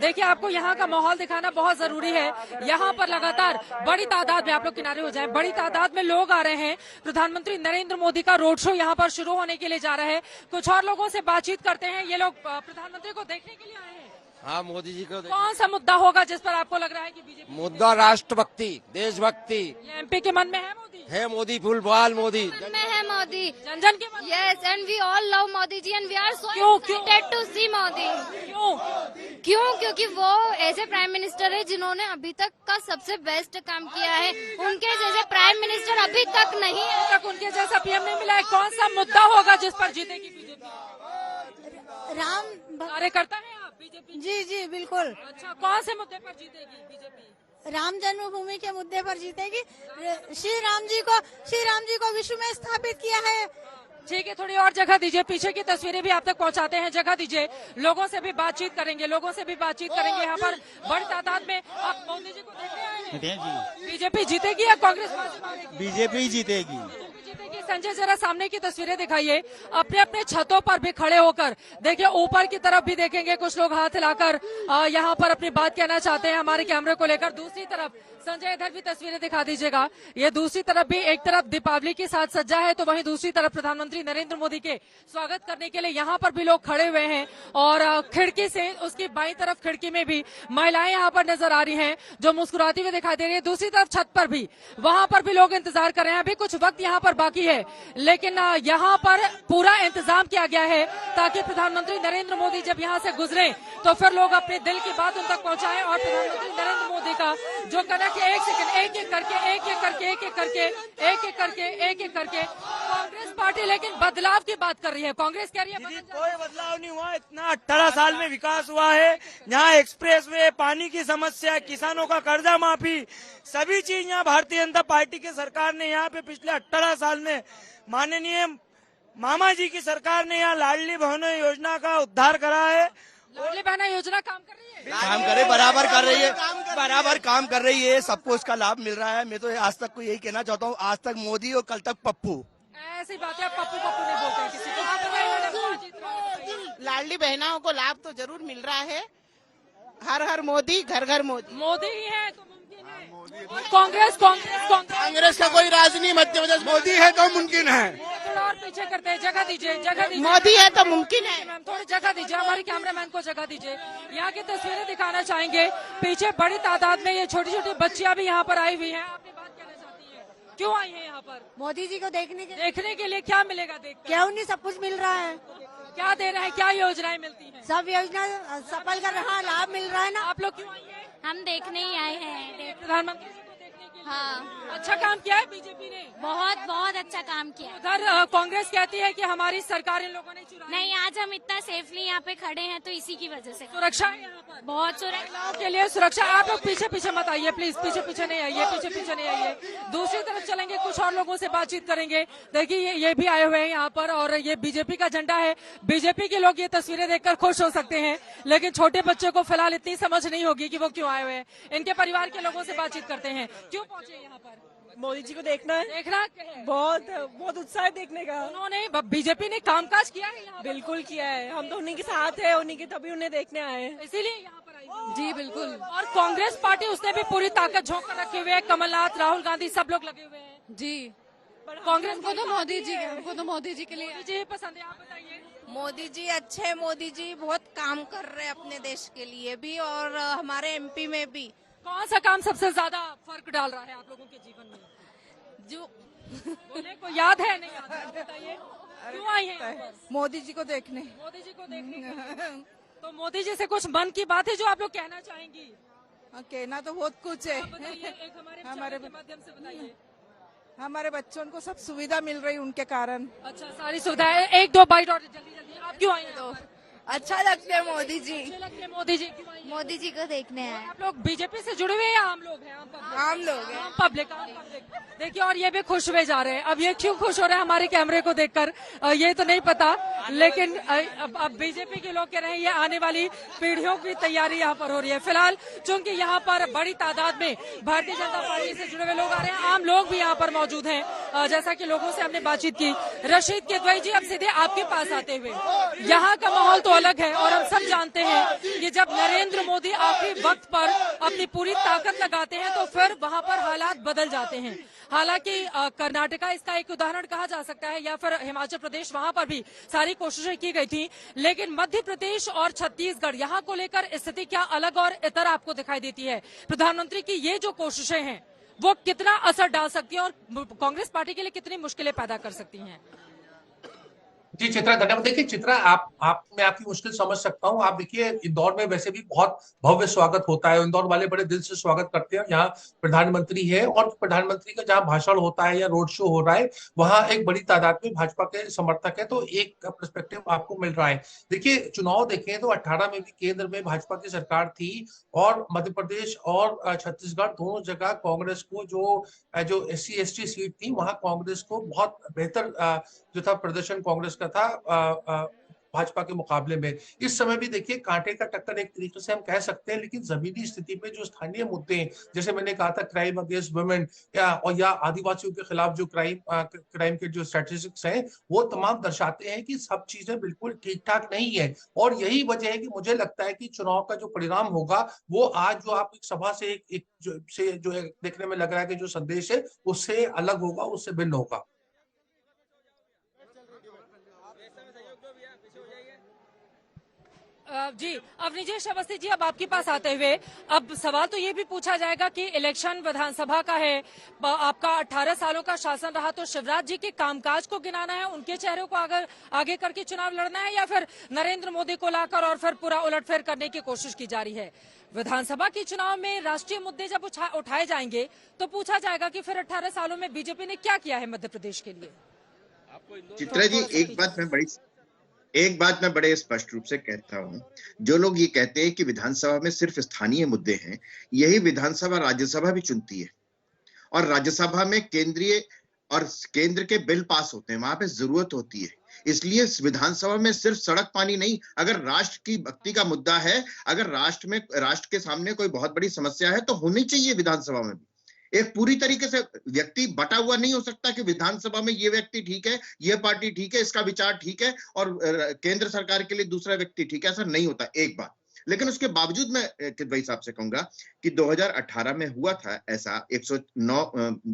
देखिए, आपको यहाँ का माहौल दिखाना बहुत जरूरी है। यहाँ पर लगातार बड़ी तादाद में, आप लोग किनारे हो जाएं, बड़ी तादाद में लोग आ रहे हैं। प्रधानमंत्री नरेंद्र मोदी का रोड शो यहाँ पर शुरू होने के लिए जा रहा है। कुछ और लोगों से बातचीत करते हैं। ये लोग प्रधानमंत्री को देखने के लिए आए हैं। हाँ, मोदी जी को कौन सा मुद्दा होगा जिस पर आपको लग रहा है कि बीजेपी? मुद्दा राष्ट्रभक्ति, देशभक्ति ये एमपी के मन में है। मोदी है, मोदी फुलबाल मोदी मन में है मोदी, जन जन के मन में। Yes, and we all love Modi ji and we are so क्यों? Excited to see Modi. क्यों? क्योंकि वो ऐसे प्राइम मिनिस्टर है जिन्होंने अभी तक का सबसे बेस्ट काम किया है। उनके जैसे प्राइम मिनिस्टर अभी तक नहीं है। तक उनके जैसा पीएम नहीं मिला है। कौन सा मुद्दा होगा जिस पर जीतेगी बीजेपी? कार्यकर्ता है आप बीजेपी? जी जी बिल्कुल। अच्छा, कौन से मुद्दे पर जीतेगी बीजेपी? राम जन्मभूमि के मुद्दे पर जीतेगी। श्री राम जी को विश्व में स्थापित किया है। ठीक है, थोड़ी और जगह दीजिए। पीछे की तस्वीरें भी आप तक पहुंचाते हैं, जगह दीजिए। लोगों से भी बातचीत करेंगे, यहाँ पर बड़ी तादाद में। आप मोदी जी को देखने आए हैं? बीजेपी जीतेगी या कांग्रेस? बीजेपी जीतेगी। संजय, जरा सामने की तस्वीरें दिखाइए। अपने अपने छतों पर भी खड़े होकर देखिए, ऊपर की तरफ भी देखेंगे कुछ लोग हाथ हिलाकर यहाँ पर अपनी बात कहना चाहते हैं हमारे कैमरे को लेकर। दूसरी तरफ संजय, इधर भी तस्वीरें दिखा दीजिएगा। ये दूसरी तरफ भी, एक तरफ दीपावली की साज सज्जा है तो वहीं दूसरी तरफ प्रधानमंत्री नरेंद्र मोदी के स्वागत करने के लिए यहाँ पर भी लोग खड़े हुए हैं। और खिड़की से उसकी बाईं तरफ खिड़की में भी महिलाएं यहाँ पर नजर आ रही हैं जो मुस्कुराती हुई दिखाई दे रही है। दूसरी तरफ छत पर भी, वहां पर भी लोग इंतजार कर रहे हैं। अभी कुछ वक्त यहाँ पर बाकी है, लेकिन यहाँ पर पूरा इंतजाम किया गया है ताकि प्रधानमंत्री नरेंद्र मोदी जब यहाँ से गुजरे तो फिर लोग अपने दिल की बात उन तक पहुंचाएं और प्रधानमंत्री नरेंद्र मोदी का जो कहना कि एक सेकंड, एक एक करके कांग्रेस पार्टी लेकिन बदलाव की बात कर रही है। कांग्रेस कह रही है कोई बदलाव नहीं हुआ। इतना 18 साल में विकास हुआ है। यहाँ एक्सप्रेसवे, पानी की समस्या, किसानों का कर्जा माफी, सभी चीज यहाँ भारतीय जनता पार्टी की सरकार ने यहाँ पे पिछले 18 साल में, माननीय मामा जी की सरकार ने यहाँ लाडली बहनों योजना का उद्धार करा है। लाडली बहना योजना काम कर रही है, काम करे, बराबर कर रही है, बराबर काम कर रही है। सबको इसका लाभ मिल रहा है। मैं तो आज तक को यही कहना चाहता हूँ, आज तक मोदी और कल तक पप्पू। ऐसी बातें पप्पू नहीं बोलते हैं किसी को। आप बताइए, लाडली बहनाओं को लाभ तो जरूर मिल रहा है। हर हर मोदी, घर घर मोदी। मोदी ही है तो मुमकिन है। कांग्रेस का कोई राज नहीं मध्य प्रदेश। मोदी है तो मुमकिन है। थोड़ा और पीछे करते हैं, जगह दीजिए। मोदी है तो मुमकिन है। मैम थोड़ी जगह दीजिए, हमारे कैमरामैन को जगह दीजिए। यहाँ की तस्वीरें दिखाना चाहेंगे। पीछे बड़ी तादाद में ये छोटी छोटी बच्चियां भी यहाँ पर आई हुई हैं। आपने बात कहना चाहती है, क्यों आई है यहाँ पर? मोदी जी को देखने के लिए। क्या मिलेगा देख? क्या उन्हें सब कुछ मिल रहा है। क्या दे रहे हैं, क्या योजनाएं मिलती हैं? सब योजना सफल कर रहा, लाभ मिल रहा है ना। आप लोग क्यों आई हैं? हम देखने ही आए हैं। प्रधानमंत्री जी को देखने के लिए। हाँ, अच्छा काम किया है बीजेपी ने, बहुत अच्छा काम किया। उधर कांग्रेस कहती है कि हमारी सरकार इन लोगों ने चुराई। नहीं, आज हम इतना सेफली यहाँ पे खड़े हैं तो इसी की वजह से। सुरक्षा है यहाँ पर, बहुत सुरक्षा महिलाओं के लिए सुरक्षा। आप लोग पीछे मत आइए प्लीज, पीछे नहीं आइए। दूसरी तरफ चलेंगे, कुछ और लोगों से बातचीत करेंगे। देखिए ये भी आए हुए हैं यहाँ पर और ये बीजेपी का झंडा है। बीजेपी के लोग ये तस्वीरें देखकर खुश हो सकते हैं, लेकिन छोटे बच्चों को फिलहाल इतनी समझ नहीं होगी कि वो क्यों आए हुए हैं। इनके परिवार के लोगों से बातचीत करते हैं। क्यों पहुंचे यहाँ पर? मोदी जी को देखना है। बहुत उत्साह है देखने का। उन्होंने, बीजेपी ने कामकाज किया है यहाँ? बिल्कुल किया है। हम तो उन्हीं के साथ है, उन्हीं के तभी उन्हें देखने आए हैं, इसीलिए यहाँ पर आई। जी बिल्कुल। और कांग्रेस पार्टी, उसने भी पूरी ताकत झोंक कर रखे हुए है। कमलनाथ, राहुल गांधी सब लोग लगे हुए हैं जी। कांग्रेस हमको तो मोदी जी के लिए जी पसंद है। आप बताइए। मोदी जी अच्छे, मोदी जी बहुत काम कर रहे हैं अपने देश के लिए भी और हमारे एमपी में भी। कौन सा काम सबसे ज्यादा फर्क डाल रहा है आप लोगों के जीवन में? जो बोले को याद है, नहीं याद है? बताइए क्यों आई है? मोदी जी को देखने। मोदी जी को देखने। तो मोदी जी से कुछ मन की बात है जो आप लोग कहना चाहेंगी? कहना तो बहुत कुछ है। बताइए, एक हमारे के माध्यम से बताइए। हमारे बच्चों को सब सुविधा मिल रही उनके कारण। अच्छा, सारी सुविधाएं। एक दो बाइट और जल्दी। आप क्यों आई हैं? अच्छा लगते हैं मोदी जी। मोदी जी क्यों आई हैं? मोदी जी को देखने आए। आप लोग बीजेपी से जुड़े हुए हैं या आम लोग हैं? आम लोग हैं। आम पब्लिक। देखिए, और ये भी खुश हुए जा रहे हैं। अब ये क्यों खुश हो रहे हैं हमारे कैमरे को देखकर, ये तो नहीं पता, लेकिन अब बीजेपी के लोग कह रहे हैं ये आने वाली पीढ़ियों की तैयारी यहाँ पर हो रही है। फिलहाल चूंकि यहाँ पर बड़ी तादाद में भारतीय जनता पार्टी से जुड़े हुए लोग आ रहे हैं, आम लोग भी यहाँ पर मौजूद हैं। जैसा कि लोगों से हमने बातचीत की। रशीद किदवई जी, अब सीधे आपके पास आते हुए, यहाँ का माहौल तो अलग है और हम सब जानते हैं कि जब नरेंद्र मोदी आखिरी वक्त पर अपनी पूरी ताकत लगाते हैं तो फिर वहां पर हालात बदल जाते हैं। हालांकि कर्नाटका इसका एक उदाहरण कहा जा सकता है या फिर हिमाचल प्रदेश, वहां पर भी सारी कोशिशें की गई थी, लेकिन मध्य प्रदेश और छत्तीसगढ़ यहाँ को लेकर स्थिति क्या अलग और इतर आपको दिखाई देती है? प्रधानमंत्री की ये जो कोशिशें हैं वो कितना असर डाल सकती हैं और कांग्रेस पार्टी के लिए कितनी मुश्किलें पैदा कर सकती हैं? जी चित्रा, धन्यवाद। देखिए चित्रा, मैं आपकी मुश्किल समझ सकता हूँ। आप देखिए, इंदौर में वैसे भी बहुत भव्य स्वागत होता है, इंदौर वाले बड़े दिल से स्वागत करते हैं। यहाँ प्रधानमंत्री है और प्रधानमंत्री का जहाँ भाषण होता है या रोड शो हो रहा है, वहां एक बड़ी तादाद में भाजपा के समर्थक है, तो एक पर्सपेक्टिव आपको मिल रहा है। देखिए, चुनाव देखें तो 18 में भी केंद्र में भाजपा की सरकार थी और मध्य प्रदेश और छत्तीसगढ़ दोनों जगह कांग्रेस को जो SC/ST सीट थी, वहां कांग्रेस को बहुत बेहतर जो था प्रदर्शन कांग्रेस का था भाजपा के मुकाबले में। इस समय भी देखिए कांटे का टक्कर एक तरीके से हम कह सकते हैं, लेकिन जमीनी स्थिति में जो स्थानीय मुद्दे हैं, जैसे मैंने कहा था क्राइम अगेंस्ट वुमेन या आदिवासियों के खिलाफ जो क्राइम के जो स्टैटिस्टिक्स हैं, वो तमाम दर्शाते हैं कि सब चीजें बिल्कुल ठीक ठाक नहीं है। और यही वजह है कि मुझे लगता है कि चुनाव का जो परिणाम होगा वो आज जो आप एक सभा से जो देखने में लग रहा है कि जो संदेश है उससे अलग होगा, उससे भिन्न होगा। जी, अब निजेश अवस्थी जी, अब आपके पास आते हुए अब सवाल तो ये भी पूछा जाएगा कि इलेक्शन विधानसभा का है, आपका 18 सालों का शासन रहा, तो शिवराज जी के कामकाज को गिनाना है, उनके चेहरे को आगे करके चुनाव लड़ना है, या फिर नरेंद्र मोदी को लाकर और फिर पूरा उलटफेर करने की कोशिश की जा रही है? विधानसभा के चुनाव में राष्ट्रीय मुद्दे जब उठाए जाएंगे तो पूछा जाएगा कि फिर 18 सालों में बीजेपी ने क्या किया है मध्य प्रदेश के लिए? चित्रा जी, एक बात मैं बड़े स्पष्ट रूप से कहता हूं, जो लोग ये कहते हैं कि विधानसभा में सिर्फ स्थानीय मुद्दे हैं, यही विधानसभा राज्यसभा भी चुनती है और राज्यसभा में केंद्र के बिल पास होते हैं, वहां पे जरूरत होती है। इसलिए विधानसभा में सिर्फ सड़क पानी नहीं, अगर राष्ट्र की भक्ति का मुद्दा है, अगर राष्ट्र के सामने कोई बहुत बड़ी समस्या है तो होनी चाहिए विधानसभा में भी। एक पूरी तरीके से व्यक्ति बटा हुआ नहीं हो सकता कि विधानसभा में ये व्यक्ति ठीक है, ये पार्टी ठीक है, इसका विचार ठीक है और केंद्र सरकार के लिए दूसरा व्यक्ति ठीक है, ऐसा नहीं होता एक बार। लेकिन उसके बावजूद मैं भाई साहब से कहूंगा कि 2018 में हुआ था ऐसा, 109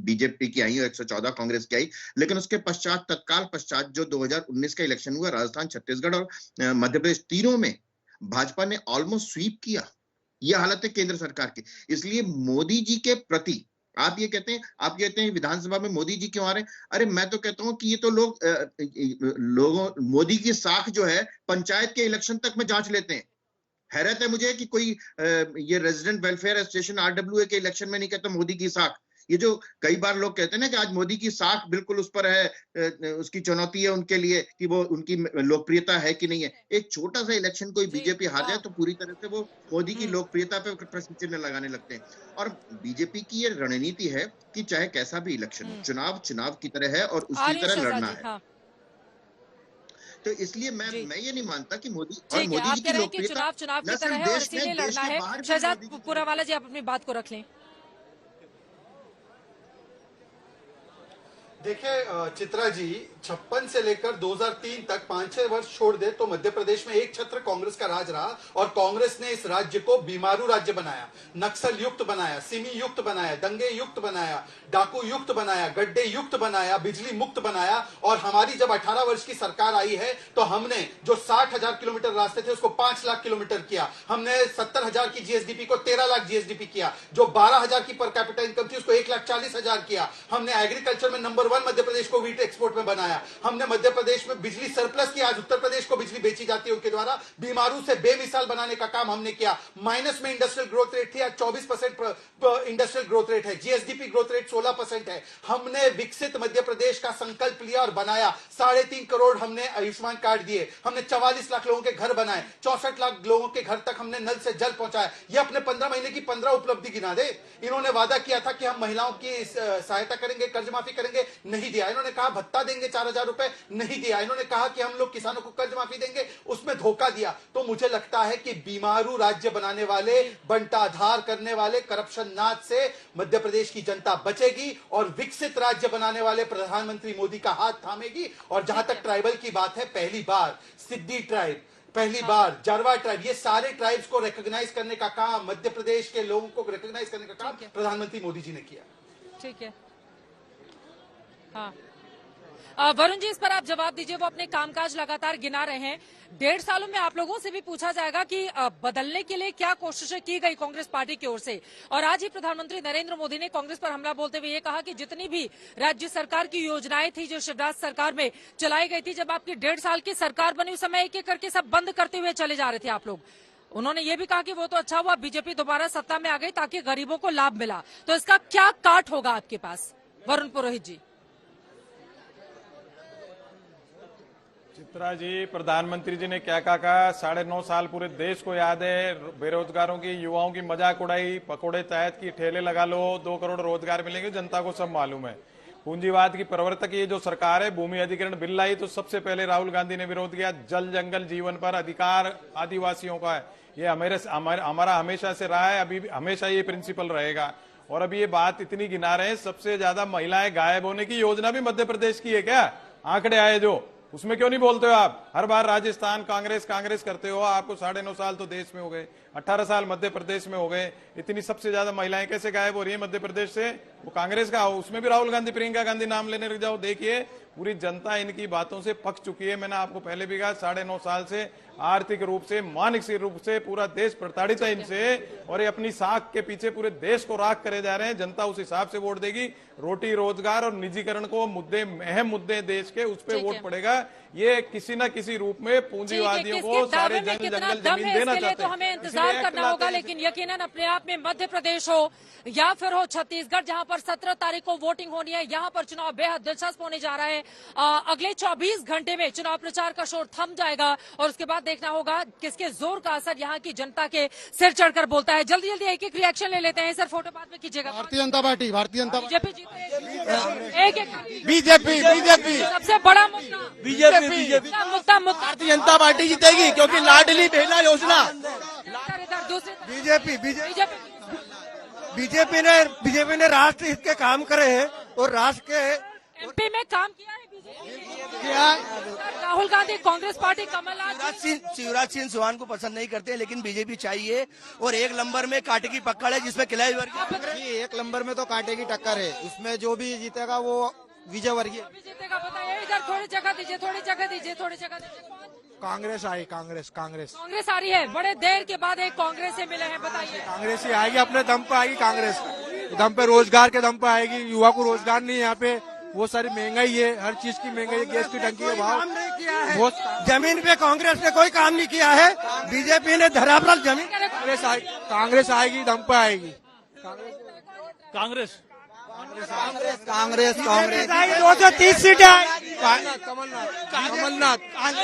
बीजेपी की आई और 114 कांग्रेस की आई, लेकिन उसके तत्काल पश्चात जो 2019 का इलेक्शन हुआ, राजस्थान, छत्तीसगढ़ और मध्य प्रदेश, तीनों में भाजपा ने ऑलमोस्ट स्वीप किया। यह हालत है केंद्र सरकार की। इसलिए मोदी जी के प्रति आप कहते हैं विधानसभा में मोदी जी क्यों आ रहे हैं? अरे मैं तो कहता हूं कि ये तो लोगों मोदी की साख जो है पंचायत के इलेक्शन तक में जांच लेते हैं। हैरत है मुझे कि कोई ये रेजिडेंट वेलफेयर एसोसिएशन RWA के इलेक्शन में नहीं कहता मोदी की साख। ये जो कई बार लोग कहते हैं ना कि आज मोदी की साख बिल्कुल उस पर है, उसकी चुनौती है उनके लिए कि वो उनकी लोकप्रियता है कि नहीं है। एक छोटा सा इलेक्शन कोई बीजेपी हार जाए तो पूरी तरह से वो मोदी की लोकप्रियता पे प्रश्न चिन्ह लगाने लगते हैं। और बीजेपी की ये रणनीति है कि चाहे कैसा भी इलेक्शन, चुनाव की तरह है और उसकी तरह लड़ना है। तो इसलिए मैं ये नहीं मानता कि मोदी जी की लोकप्रियता चुनाव की तरह है और इसीलिए लड़ना है। शहजाद पुरावाला जी, आप अपनी बात को रख लें। देखिए चित्रा जी, 56 से लेकर 2003 तक 5-6 वर्ष छोड़ दे तो मध्य प्रदेश में एक छत्र कांग्रेस का राज रहा और कांग्रेस ने इस राज्य को बीमारू राज्य बनाया, नक्सल युक्त बनाया, सिमी युक्त बनाया, दंगे युक्त बनाया, डाकू युक्त बनाया, गड्ढे युक्त बनाया, बिजली मुक्त बनाया। और हमारी जब 18 वर्ष की सरकार आई है तो हमने जो 60,000 किलोमीटर रास्ते थे उसको 5 लाख किलोमीटर किया। हमने 70,000 की GSDP को 13 लाख GSDP किया। जो 12,000 की पर कैपिटा इनकम थी उसको 1,40,000 किया। हमने एग्रीकल्चर में नंबर 1 मध्य प्रदेश को व्हीट एक्सपोर्ट में बनाया। हमने मध्य प्रदेश में बिजली सरप्लस की, आज उत्तर प्रदेश को बिजली बेची जाती है उनके द्वारा, बीमारू से बेमिसाल बनाने का काम हमने किया। माइनस में इंडस्ट्रियल ग्रोथ रेट थी, आज 24% इंडस्ट्रियल ग्रोथ रेट है। GSDP ग्रोथ रेट 16% है। हमने विकसित मध्य प्रदेश का संकल्प लिया और बनाया। 3.5 करोड़ हमने आयुष्मान कार्ड दिए। हमने 44 लाख लोगों के घर बनाए, 64 लाख लोगों के घर तक हमने नल से जल पहुंचाया। ये अपने 15 महीने की 15 उपलब्धि गिना दे। इन्होंने वादा किया था कि हम महिलाओं की सहायता करेंगे, कर्ज माफी करेंगे, नहीं दिया। इन्होंने कहा भत्ता देंगे 4,000 रुपए, नहीं दिया। इन्होंने कहा कि हम लोग किसानों को कर्ज माफी देंगे, उसमें धोखा दिया। तो मुझे लगता है कि बीमारू राज्य बनाने वाले, बंटाधार करने वाले, करप्शन नाथ से मध्य प्रदेश की जनता बचेगी और विकसित राज्य बनाने वाले प्रधानमंत्री मोदी का हाथ थामेगी। और जहां तक ट्राइबल की बात है, पहली बार सिद्दी ट्राइब पहली बार जारवा ट्राइब, ये सारे ट्राइब्स को रिकॉग्नाइज करने का काम, मध्य प्रदेश के लोगों को रिकॉग्नाइज करने का काम प्रधानमंत्री मोदी जी ने किया। ठीक है, हाँ वरुण जी, इस पर आप जवाब दीजिए। वो अपने कामकाज लगातार गिना रहे हैं। 1.5 सालों में आप लोगों से भी पूछा जाएगा कि बदलने के लिए क्या कोशिशें की गई कांग्रेस पार्टी की ओर से। और आज ही प्रधानमंत्री नरेंद्र मोदी ने कांग्रेस पर हमला बोलते हुए ये कहा कि जितनी भी राज्य सरकार की योजनाएं थी जो शिवराज सरकार में चलाई गई थी, जब आपकी 1.5 साल की सरकार बनी उस समय एक एक करके सब बंद करते हुए चले जा रहे थे आप लोग। उन्होंने ये भी कहा कि वो तो अच्छा हुआ बीजेपी दोबारा सत्ता में आ गई ताकि गरीबों को लाभ मिला। तो इसका क्या काट होगा आपके पास, वरुण पुरोहित जी? चित्रा जी, प्रधानमंत्री जी ने क्या कहा, 9.5 साल पूरे देश को याद है। बेरोजगारों की, युवाओं की मजाक उड़ाई, पकोड़े चायत की ठेले लगा लो, 2 करोड़ रोजगार मिलेंगे, जनता को सब मालूम है। पूंजीवाद की प्रवर्तक ये जो सरकार है, भूमि अधिग्रहण बिल लाई तो सबसे पहले राहुल गांधी ने विरोध किया। जल जंगल जीवन पर अधिकार आदिवासियों का है, ये हमारा हमेशा से रहा है, अभी हमेशा ये प्रिंसिपल रहेगा। और अभी ये बात इतनी गिना रहे हैं, सबसे ज्यादा महिलाएं गायब होने की योजना भी मध्य प्रदेश की है क्या? आंकड़े आए जो, उसमें क्यों नहीं बोलते हो आप? हर बार राजस्थान कांग्रेस करते हो। आपको 9.5 साल तो देश में हो गए, 18 साल मध्य प्रदेश में हो गए। इतनी सबसे ज्यादा महिलाएं कैसे गायब हो रही है मध्य प्रदेश से? वो कांग्रेस का, उसमें भी राहुल गांधी, प्रियंका गांधी नाम लेने लग जाओ। देखिए, पूरी जनता इनकी बातों से पक चुकी है। मैंने आपको पहले भी कहा, 9.5 साल से आर्थिक रूप से, मानसिक रूप से पूरा देश प्रताड़ित है इनसे। और ये अपनी साख के पीछे पूरे देश को राख करे जा रहे हैं। जनता उस हिसाब से वोट देगी। रोटी, रोजगार और निजीकरण को मुद्दे, अहम मुद्दे देश के, उस पर वोट पड़ेगा। ये किसी न किसी रूप में पूंजीवादियों को सारे जंगल जमीन देना चाहते हैं। तो हमें इंतजार करना होगा, लेकिन यकीनन अपने आप में मध्य प्रदेश हो या फिर हो छत्तीसगढ़, जहां पर 17 तारीख को वोटिंग होनी है, यहां पर चुनाव बेहद दिलचस्प होने जा रहा है। अगले 24 घंटे में चुनाव प्रचार का शोर थम जाएगा और उसके बाद देखना होगा किसके जोर का असर यहाँ की जनता के सिर चढ़कर बोलता है। जल्दी जल्दी एक एक रिएक्शन ले लेते हैं। सर, फोटो बाद में कीजिएगा। Bharatiya Janata party, Bharatiya Janata BJP BJP सबसे बड़ा मुद्दा, बीजेपी मुद्दा भारतीय जनता पार्टी जीतेगी, क्योंकि लाडली बहना योजना। बीजेपी ने राष्ट्र हित के काम करे हैं और राष्ट्र के एमपी में काम किया है बीजेपी। राहुल गांधी, कांग्रेस पार्टी, कमलनाथ, शिवराज सिंह चौहान को पसंद नहीं करते, लेकिन बीजेपी चाहिए। और 1 नंबर में कांटे की पकड़ है, जिसमें किला वर्गीय। 1 नंबर में तो कांटे की टक्कर है, उसमें जो भी जीतेगा वो विजय वर्गीय जीतेगा। बताइए, इधर थोड़ी जगह दीजिए, थोड़ी जगह दीजिए। कांग्रेस आई, कांग्रेस आ रही है। बड़े देर के बाद एक कांग्रेस से मिले हैं, बताइए। कांग्रेस ही आएगी, अपने दम पे आएगी कांग्रेस, दम पे, रोजगार के दम पे आएगी। युवा को रोजगार नहीं है यहाँ पे, वो सारी महंगाई है, हर चीज की महंगाई है, गैस की टंकी के भाव। जमीन पे कांग्रेस ने कोई काम नहीं किया है। बीजेपी ने धरातल जमीन। कांग्रेस आएगी, दम पे आएगी। कांग्रेस 230 सीटें आई। कमलनाथ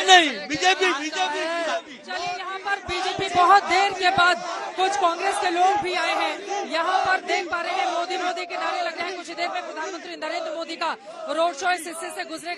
नहीं, बीजेपी। चलिए, यहाँ पर बीजेपी बहुत देर के बाद कुछ कांग्रेस के लोग भी आए हैं। यहाँ पर देख पा रहे हैं मोदी के नारे लग रहे हैं। कुछ ही देर में प्रधानमंत्री नरेंद्र मोदी का रोड शो इस हिस्से से गुजरेगा।